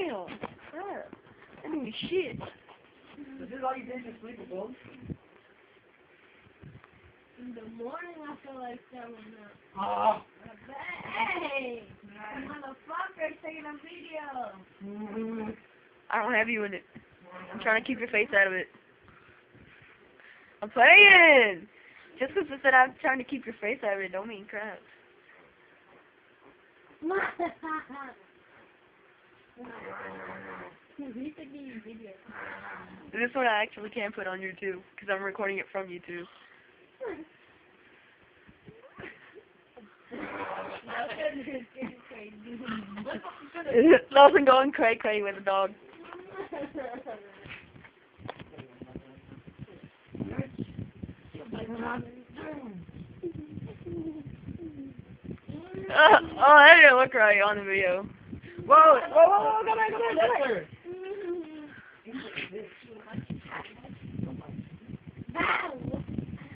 Damn. Crap. I mean, shit. Is this all you did to sleep above? In the morning, I feel like throwing up. Ah. Hey! Motherfucker, taking a video. I don't have you in it. I'm trying to keep your face out of it. I'm playing! Just because I said I'm trying to keep your face out of it don't mean crap. This one I actually can put on YouTube, because I'm recording it from YouTube. Lawson going cray-cray with a dog. Oh, that didn't look right on the video. Whoa, come on.